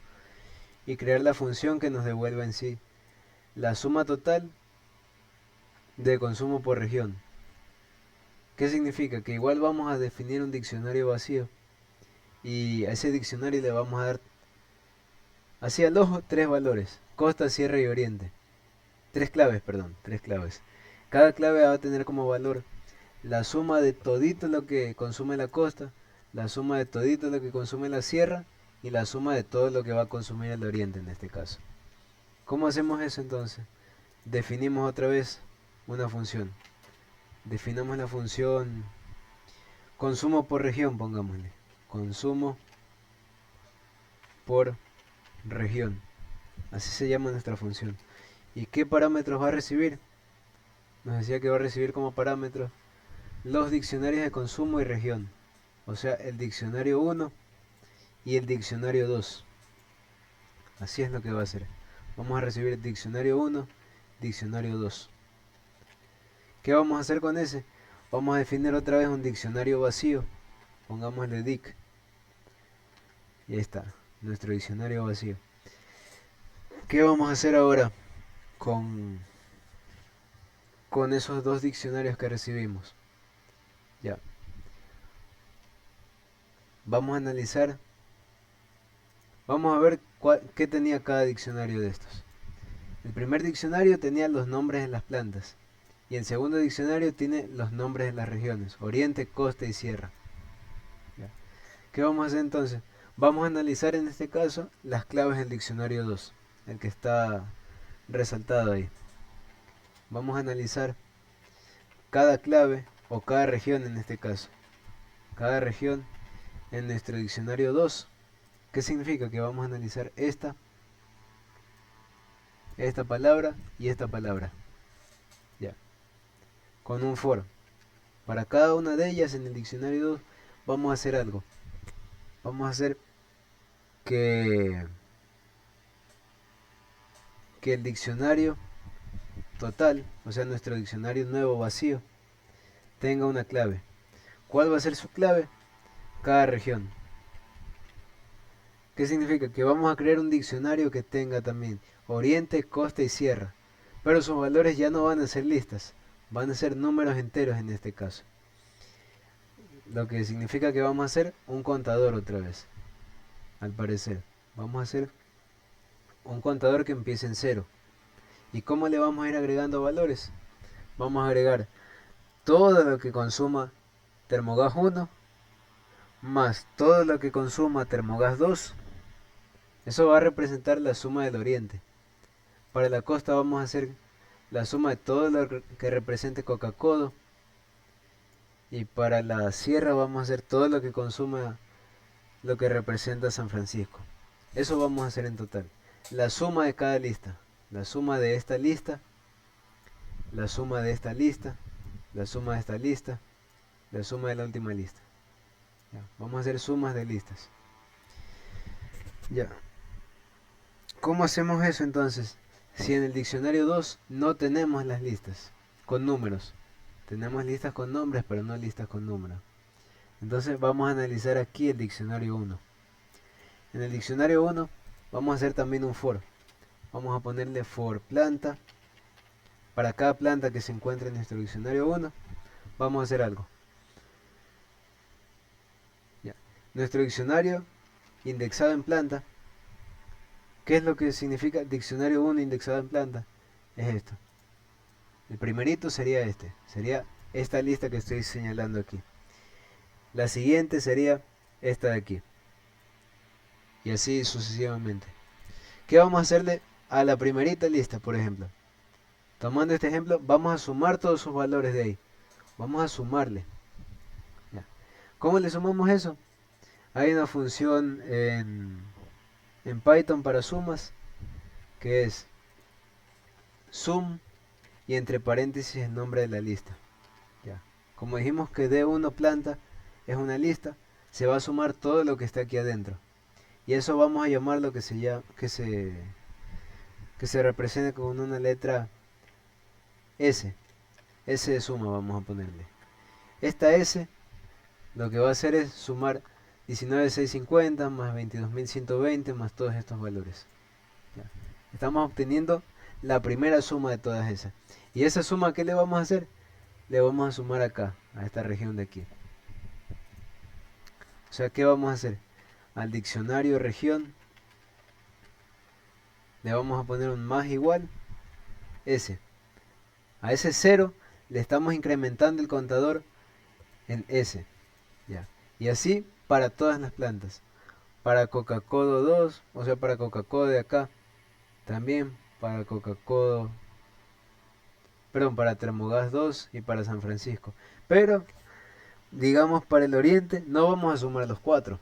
y crear la función que nos devuelva en sí la suma total de consumo por región. ¿Qué significa? Que igual vamos a definir un diccionario vacío y a ese diccionario le vamos a dar así al ojo tres valores: costa, sierra y oriente. Tres claves, perdón, tres claves. Cada clave va a tener como valor la suma de todito lo que consume la costa, la suma de todito lo que consume la sierra y la suma de todo lo que va a consumir el oriente en este caso. ¿Cómo hacemos eso entonces? Definimos otra vez una función. Definamos la función consumo por región, pongámosle. Consumo por región. Así se llama nuestra función. ¿Y qué parámetros va a recibir? Nos decía que va a recibir como parámetros los diccionarios de consumo y región. O sea, el diccionario 1 y el diccionario 2. Así es lo que va a hacer. Vamos a recibir diccionario 1, diccionario 2. ¿Qué vamos a hacer con ese? Vamos a definir otra vez un diccionario vacío. Pongámosle dic. Y ahí está, nuestro diccionario vacío. ¿Qué vamos a hacer ahora con, con esos dos diccionarios que recibimos? Ya, vamos a analizar, vamos a ver qué tenía cada diccionario de estos. El primer diccionario tenía los nombres de las plantas y el segundo diccionario tiene los nombres de las regiones, oriente, costa y sierra. Ya. ¿Qué vamos a hacer entonces? Vamos a analizar en este caso las claves del diccionario 2, el que está resaltado ahí. Vamos a analizar cada clave o cada región en este caso. Cada región en nuestro diccionario 2. ¿Qué significa? Que vamos a analizar esta palabra y esta palabra. Ya. Con un for. Para cada una de ellas en el diccionario 2 vamos a hacer algo. Vamos a hacer que el diccionario total, o sea nuestro diccionario nuevo vacío, tenga una clave. ¿Cuál va a ser su clave? Cada región. ¿Qué significa? Que vamos a crear un diccionario que tenga también oriente, costa y sierra. Pero sus valores ya no van a ser listas, van a ser números enteros en este caso. Lo que significa que vamos a hacer un contador otra vez, al parecer. Vamos a hacer un contador que empiece en cero. ¿Y cómo le vamos a ir agregando valores? Vamos a agregar todo lo que consuma termogas 1 más todo lo que consuma termogas 2. Eso va a representar la suma del oriente. Para la costa vamos a hacer la suma de todo lo que represente Coca-Cola. Y para la sierra vamos a hacer todo lo que consuma lo que representa San Francisco. Eso vamos a hacer en total. La suma de cada lista. La suma de esta lista. La suma de esta lista. La suma de esta lista. La suma de la última lista. Ya, vamos a hacer sumas de listas. Ya. ¿Cómo hacemos eso entonces? Si en el diccionario 2 no tenemos las listas con números. Tenemos listas con nombres, pero no listas con números. Entonces vamos a analizar aquí el diccionario 1. En el diccionario 1 vamos a hacer también un for. Vamos a ponerle for planta. Para cada planta que se encuentre en nuestro diccionario 1, vamos a hacer algo. Ya. Nuestro diccionario indexado en planta. ¿Qué es lo que significa diccionario 1 indexado en planta? Es esto. El primerito sería este. Sería esta lista que estoy señalando aquí. La siguiente sería esta de aquí. Y así sucesivamente. ¿Qué vamos a hacerle a la primerita lista, por ejemplo? Tomando este ejemplo, vamos a sumar todos sus valores de ahí. Vamos a sumarle. Ya. ¿Cómo le sumamos eso? Hay una función en Python para sumas que es sum y entre paréntesis el nombre de la lista. Ya. Como dijimos que D1 planta es una lista, se va a sumar todo lo que está aquí adentro. Y eso vamos a llamar lo que se llama, que se representa con una letra S. S de suma vamos a ponerle. Esta S lo que va a hacer es sumar 19.650 más 22.120 más todos estos valores. Ya. Estamos obteniendo la primera suma de todas esas. ¿Y esa suma qué le vamos a hacer? Le vamos a sumar acá, a esta región de aquí. O sea, ¿qué vamos a hacer? Al diccionario región le vamos a poner un más igual S. A ese 0 le estamos incrementando el contador en S. Ya. Y así para todas las plantas. Para Coca-Cola 2, o sea, para Coca-Cola de acá. También para Coca-Cola, perdón, para Termogas 2 y para San Francisco. Pero, digamos, para el oriente no vamos a sumar los 4.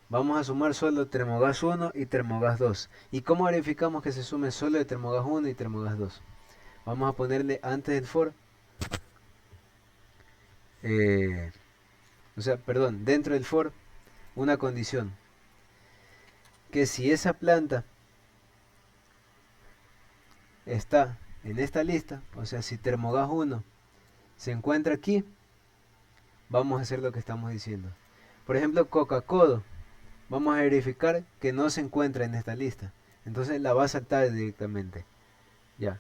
Vamos a sumar solo Termogas 1 y Termogas 2. ¿Y cómo verificamos que se sume solo de Termogas 1 y Termogas 2? Vamos a ponerle antes del for, dentro del for, una condición. Que si esa planta está en esta lista, o sea, si Termogas 1 se encuentra aquí, vamos a hacer lo que estamos diciendo. Por ejemplo, Coca-Cola vamos a verificar que no se encuentra en esta lista. Entonces la va a saltar directamente. Ya.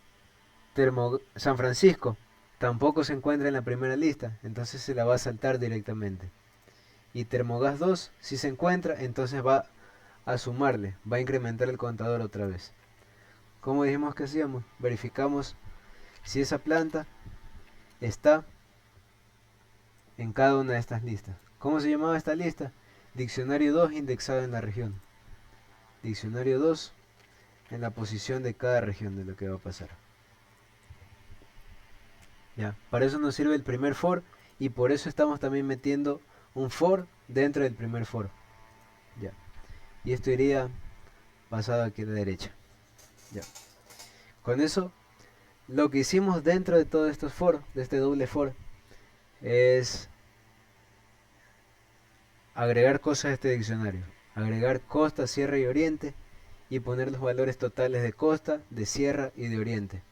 San Francisco tampoco se encuentra en la primera lista, entonces se la va a saltar directamente. Y Termogas 2 si se encuentra, entonces va a sumarle, va a incrementar el contador otra vez. Como dijimos que hacíamos, verificamos si esa planta está en cada una de estas listas. ¿Cómo se llamaba esta lista? Diccionario 2 indexado en la región. Diccionario 2 en la posición de cada región de lo que va a pasar. Ya, para eso nos sirve el primer for y por eso estamos también metiendo un for dentro del primer for. Ya. Y esto iría pasado aquí a la derecha. Ya. Con eso, lo que hicimos dentro de todos estos for, de este doble for, es agregar cosas a este diccionario. Agregar costa, sierra y oriente y poner los valores totales de costa, de sierra y de oriente.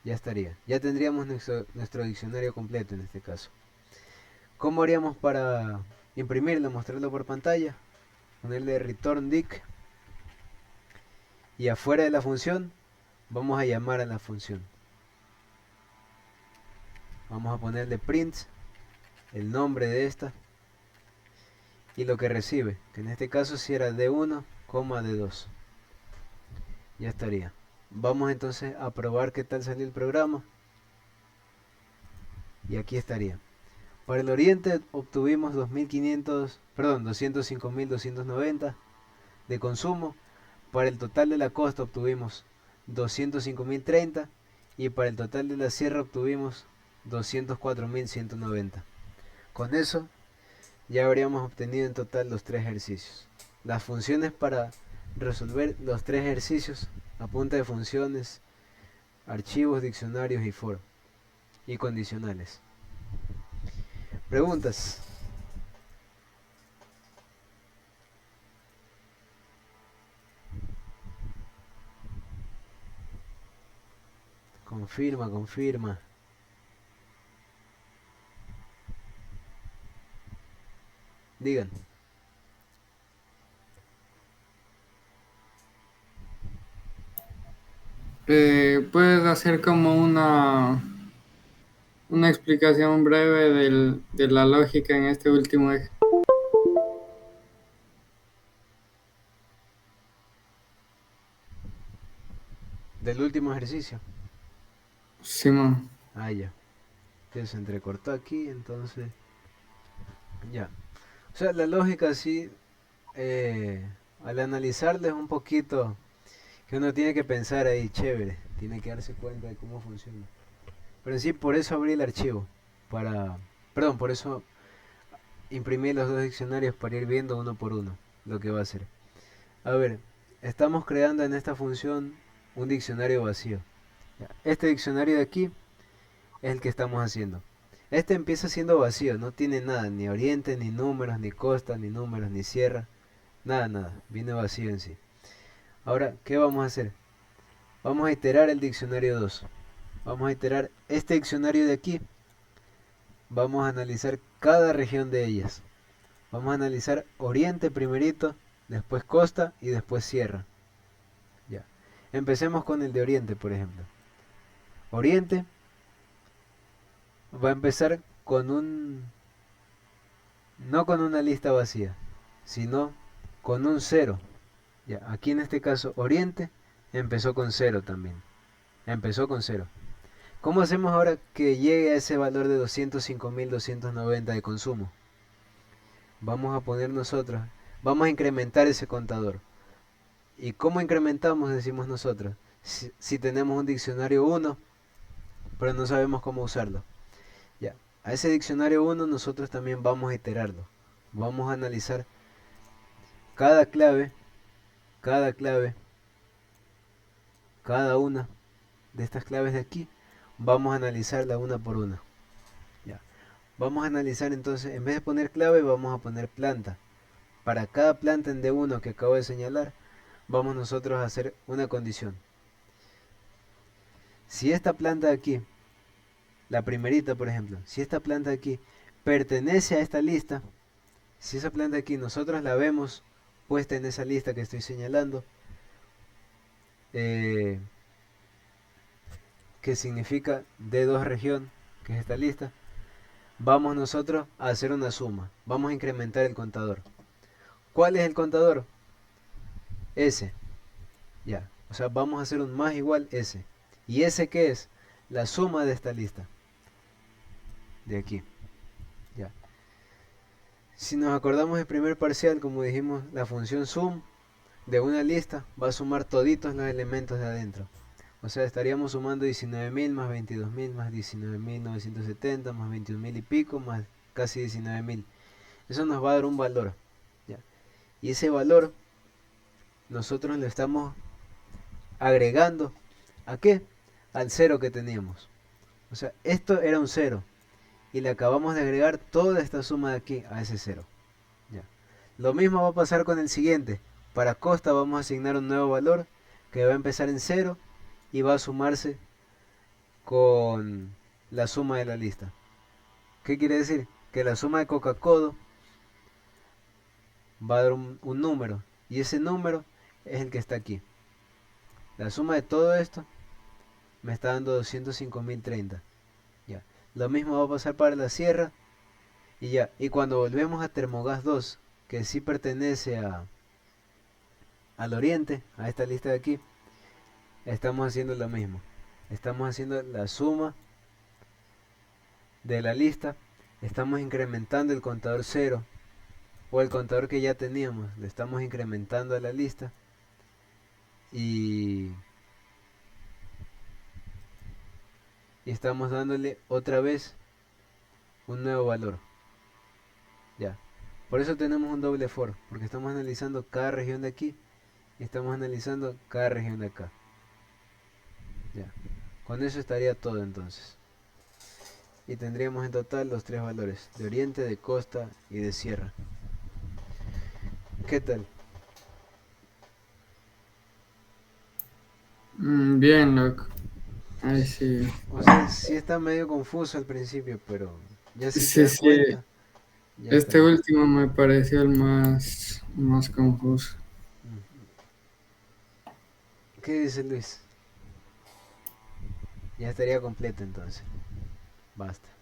Ya estaría. Ya tendríamos nuestro diccionario completo en este caso. ¿Cómo haríamos para imprimirlo, mostrarlo por pantalla? Ponerle return dic y afuera de la función vamos a llamar a la función. Vamos a ponerle print el nombre de esta y lo que recibe, que en este caso si era D1, D2. Ya estaría. Vamos entonces a probar qué tal salió el programa. Y aquí estaría. Para el oriente obtuvimos 205.290 de consumo. Para el total de la costa obtuvimos 205.030 y para el total de la sierra obtuvimos 204.190. Con eso ya habríamos obtenido en total los tres ejercicios. Las funciones para resolver los tres ejercicios a punta de funciones, archivos, diccionarios y for y condicionales. Preguntas. Confirma, confirma. Digan. ¿Puedes hacer como una explicación breve de la lógica en este último eje? Del último ejercicio. Simón. Ah, ya. Se entrecortó aquí, entonces. Ya. O sea, la lógica sí, al analizarles un poquito, que uno tiene que pensar ahí, chévere, tiene que darse cuenta de cómo funciona. Pero en sí, por eso abrí el archivo, perdón, por eso imprimí los dos diccionarios para ir viendo uno por uno lo que va a hacer. A ver, estamos creando en esta función un diccionario vacío. Este diccionario de aquí es el que estamos haciendo. Este empieza siendo vacío, no tiene nada, ni oriente, ni números, ni costa, ni números, ni sierra, nada, nada, viene vacío en sí. Ahora, ¿qué vamos a hacer? Vamos a iterar el diccionario 2. Vamos a iterar este diccionario de aquí. Vamos a analizar cada región de ellas. Vamos a analizar oriente primerito, después costa y después sierra. Ya. Empecemos con el de oriente, por ejemplo. Oriente va a empezar con no con una lista vacía, sino con un 0. Ya, aquí en este caso Oriente empezó con 0 también. Empezó con 0. ¿Cómo hacemos ahora que llegue a ese valor de 205.290 de consumo? Vamos a poner nosotros, vamos a incrementar ese contador. ¿Y cómo incrementamos? Decimos nosotros. Si tenemos un diccionario 1, pero no sabemos cómo usarlo. Ya, a ese diccionario 1 nosotros también vamos a iterarlo. Vamos a analizar cada clave, cada una de estas claves de aquí, vamos a analizarla una por una. Ya. Vamos a analizar entonces, en vez de poner clave, vamos a poner planta. Para cada planta en D1 que acabo de señalar, vamos nosotros a hacer una condición. Si esta planta de aquí, la primerita por ejemplo, si esta planta de aquí pertenece a esta lista, si esa planta de aquí nosotros la vemos puesta en esa lista que estoy señalando, eh, que significa D2 región, que es esta lista, vamos nosotros a hacer una suma. Vamos a incrementar el contador. ¿Cuál es el contador? S. Ya. O sea, vamos a hacer un más igual S. ¿Y S qué es? La suma de esta lista. De aquí. Ya. Si nos acordamos del primer parcial, como dijimos, la función sum de una lista va a sumar toditos los elementos de adentro. O sea, estaríamos sumando 19.000 más 22.000 más 19.970 más 21.000 y pico más casi 19.000. Eso nos va a dar un valor. ¿Ya? Y ese valor nosotros lo estamos agregando ¿a qué? Al cero que teníamos. O sea, esto era un cero y le acabamos de agregar toda esta suma de aquí a ese cero. ¿Ya? Lo mismo va a pasar con el siguiente. Para costa vamos a asignar un nuevo valor que va a empezar en cero y va a sumarse con la suma de la lista. ¿Qué quiere decir? Que la suma de Coca-Cola va a dar un número y ese número es el que está aquí. La suma de todo esto me está dando 205.030. Ya. Lo mismo va a pasar para la sierra y ya. Y cuando volvemos a Termogas 2, que sí pertenece al oriente, a esta lista de aquí, estamos haciendo lo mismo. Estamos haciendo la suma de la lista, estamos incrementando el contador 0 o el contador que ya teníamos, le estamos incrementando a la lista y, y estamos dándole otra vez un nuevo valor. Ya. Por eso tenemos un doble for, porque estamos analizando cada región de aquí y estamos analizando cada región de acá. Ya. Con eso estaría todo entonces. Y tendríamos en total los tres valores, de oriente, de costa y de sierra. ¿Qué tal? Bien, loco. Ahí sí. O sea, sí está medio confuso al principio, pero ya si te Sí, das sí. cuenta, ya está Este bien. último me pareció el más confuso. ¿Qué dice Luis? Ya estaría completo entonces. Basta.